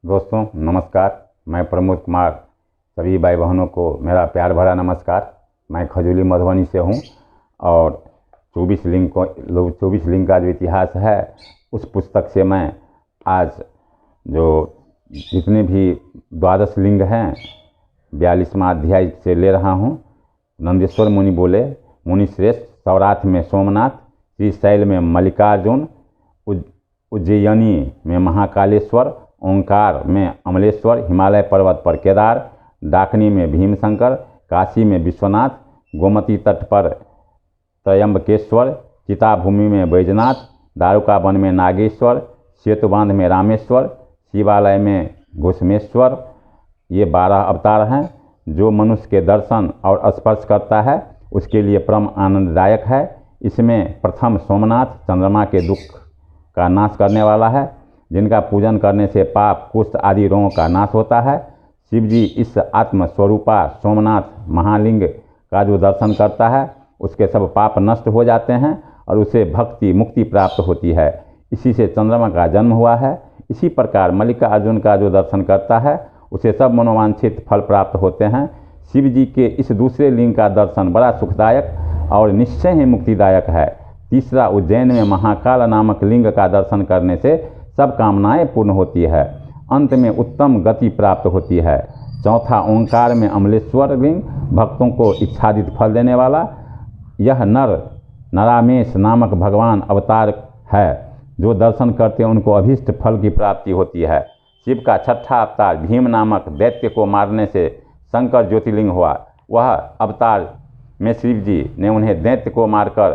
दोस्तों नमस्कार। मैं प्रमोद कुमार। सभी भाई बहनों को मेरा प्यार भरा नमस्कार। मैं खजूली मधुबनी से हूँ और 24 लिंग का जो इतिहास है उस पुस्तक से मैं आज जो जितने भी 12 लिंग हैं 42वां अध्याय से ले रहा हूँ। नंदेश्वर मुनि बोले, मुनि श्रेष्ठ, सौराठ में सोमनाथ, श्रीशैल में मल्लिकार्जुन, उज्जैनी में महाकालेश्वर, ओंकार में अमलेश्वर, हिमालय पर्वत पर केदार, डाकनी में भीमशंकर, काशी में विश्वनाथ, गोमती तट पर त्रयंबकेश्वर, चिताभूमि में बैजनाथ, दारुका वन में नागेश्वर, सेतुबांध में रामेश्वर, शिवालय में घुसमेश्वर। ये 12 अवतार हैं। जो मनुष्य के दर्शन और स्पर्श करता है उसके लिए परम आनंददायक है। इसमें प्रथम सोमनाथ चंद्रमा के दुख का नाश करने वाला है, जिनका पूजन करने से पाप, कुष्ठ आदि रोगों का नाश होता है। शिव जी इस आत्मस्वरूपा सोमनाथ महालिंग का जो दर्शन करता है उसके सब पाप नष्ट हो जाते हैं और उसे भक्ति मुक्ति प्राप्त होती है। इसी से चंद्रमा का जन्म हुआ है। इसी प्रकार मल्लिकार्जुन का जो दर्शन करता है उसे सब मनोवांछित फल प्राप्त होते हैं। शिव जी के इस दूसरे लिंग का दर्शन बड़ा सुखदायक और निश्चय ही मुक्तिदायक है। तीसरा, उज्जैन में महाकाल नामक लिंग का दर्शन करने से सब कामनाएं पूर्ण होती है, अंत में उत्तम गति प्राप्त होती है। चौथा, ओंकार में अमलेश्वर लिंग, भक्तों को इच्छादित फल देने वाला। यह नरामेश नामक भगवान अवतार है। जो दर्शन करते हैं उनको अभीष्ट फल की प्राप्ति होती है। शिव का छठा अवतार भीम नामक दैत्य को मारने से शंकर ज्योतिर्लिंग हुआ। वह अवतार में शिव जी ने उन्हें दैत्य को मारकर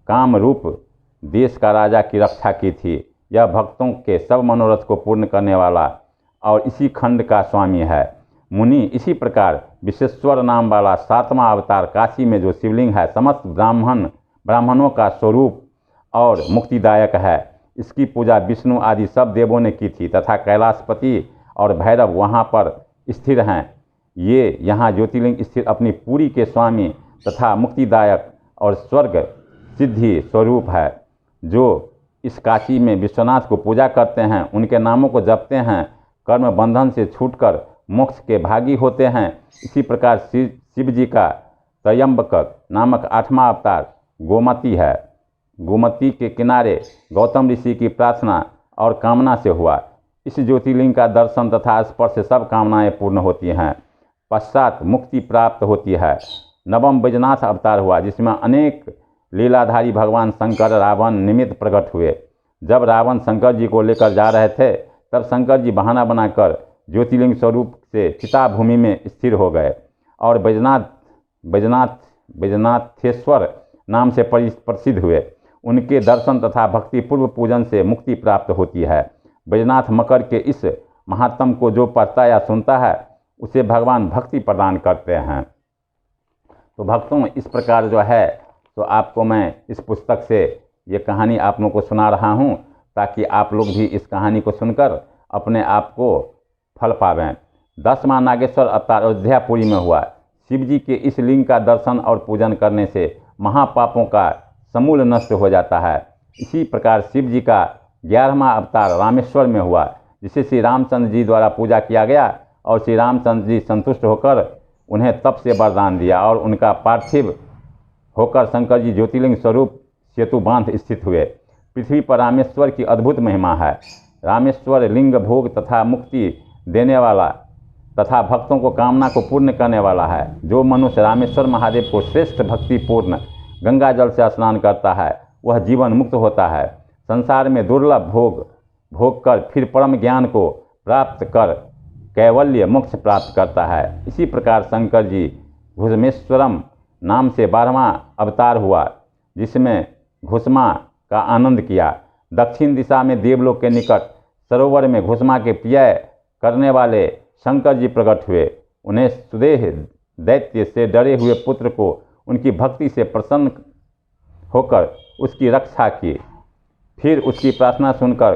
काम रूप देश का राजा की रक्षा की थी। यह भक्तों के सब मनोरथ को पूर्ण करने वाला और इसी खंड का स्वामी है। मुनि इसी प्रकार विश्वेश्वर नाम वाला 7वां अवतार काशी में जो शिवलिंग है समस्त ब्राह्मणों का स्वरूप और मुक्तिदायक है। इसकी पूजा विष्णु आदि सब देवों ने की थी तथा कैलाशपति और भैरव वहाँ पर स्थिर हैं। ये यहाँ ज्योतिर्लिंग स्थिर अपनी पूरी के स्वामी तथा मुक्तिदायक और स्वर्ग सिद्धि स्वरूप है। जो इस काशी में विश्वनाथ को पूजा करते हैं, उनके नामों को जपते हैं, कर्म बंधन से छूटकर मोक्ष के भागी होते हैं। इसी प्रकार शिव जी का त्रयंबक नामक 8वां अवतार गोमती है। गोमती के किनारे गौतम ऋषि की प्रार्थना और कामना से हुआ। इस ज्योतिर्लिंग का दर्शन तथा स्पर्श से सब कामनाएं पूर्ण होती हैं, पश्चात मुक्ति प्राप्त होती है। नवम बैजनाथ अवतार हुआ, जिसमें अनेक लीलाधारी भगवान शंकर रावण निमित्त प्रकट हुए। जब रावण शंकर जी को लेकर जा रहे थे तब शंकर जी बहाना बनाकर ज्योतिर्लिंग स्वरूप से चिताभूमि में स्थिर हो गए और बैजनाथेश्वर नाम से प्रसिद्ध हुए। उनके दर्शन तथा भक्ति पूर्व पूजन से मुक्ति प्राप्त होती है। बैजनाथ मकर के इस महात्म को जो पढ़ता या सुनता है उसे भगवान भक्ति प्रदान करते हैं। तो भक्तों, इस प्रकार जो है तो आपको मैं इस पुस्तक से ये कहानी आप लोगों को सुना रहा हूँ ताकि आप लोग भी इस कहानी को सुनकर अपने आप को फल पावें। 10वां नागेश्वर अवतार अयोध्यापुरी में हुआ। शिव जी के इस लिंग का दर्शन और पूजन करने से महापापों का समूल नष्ट हो जाता है। इसी प्रकार शिव जी का 11वां अवतार रामेश्वर में हुआ, जिसे श्री रामचंद्र जी द्वारा पूजा किया गया और श्री रामचंद्र जी संतुष्ट होकर उन्हें तप से वरदान दिया और उनका पार्थिव होकर शंकर जी ज्योतिर्लिंग स्वरूप सेतुबांध स्थित हुए। पृथ्वी पर रामेश्वर की अद्भुत महिमा है। रामेश्वर लिंग भोग तथा मुक्ति देने वाला तथा भक्तों को कामना को पूर्ण करने वाला है। जो मनुष्य रामेश्वर महादेव को श्रेष्ठ भक्तिपूर्ण गंगा जल से स्नान करता है वह जीवन मुक्त होता है। संसार में दुर्लभ भोग कर फिर परम ज्ञान को प्राप्त कर कैवल्य मोक्ष प्राप्त करता है। इसी प्रकार शंकर जी घुसमेश्वरम नाम से 12वां अवतार हुआ, जिसमें घुसमा का आनंद किया। दक्षिण दिशा में देवलोक के निकट सरोवर में घुसमा के प्रिय करने वाले शंकर जी प्रकट हुए। उन्हें सुदेह दैत्य से डरे हुए पुत्र को उनकी भक्ति से प्रसन्न होकर उसकी रक्षा की। फिर उसकी प्रार्थना सुनकर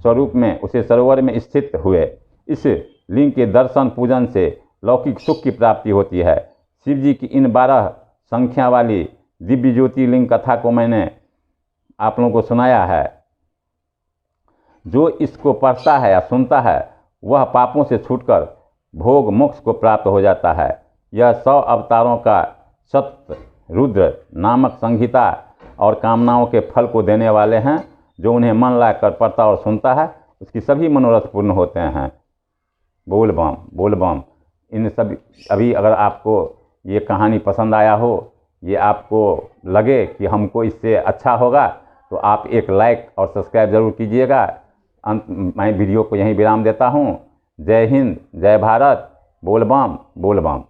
स्वरूप में उसे सरोवर में स्थित हुए। इस लिंग के दर्शन पूजन से लौकिक सुख की प्राप्ति होती है। शिव जी की इन 12 संख्या वाली दिव्य ज्योतिर्लिंग कथा को मैंने आप लोगों को सुनाया है। जो इसको पढ़ता है या सुनता है वह पापों से छूटकर भोग मोक्ष को प्राप्त हो जाता है। यह 100 अवतारों का सत्य रुद्र नामक संहिता और कामनाओं के फल को देने वाले हैं। जो उन्हें मन लाकर पढ़ता और सुनता है उसकी सभी मनोरथ पूर्ण होते हैं। बोल बम बोल बम। इन सभी अभी अगर आपको ये कहानी पसंद आया हो, ये आपको लगे कि हमको इससे अच्छा होगा, तो आप एक लाइक और सब्सक्राइब ज़रूर कीजिएगा। मैं वीडियो को यहीं विराम देता हूँ। जय हिंद, जय भारत, बोल बम बोल बम।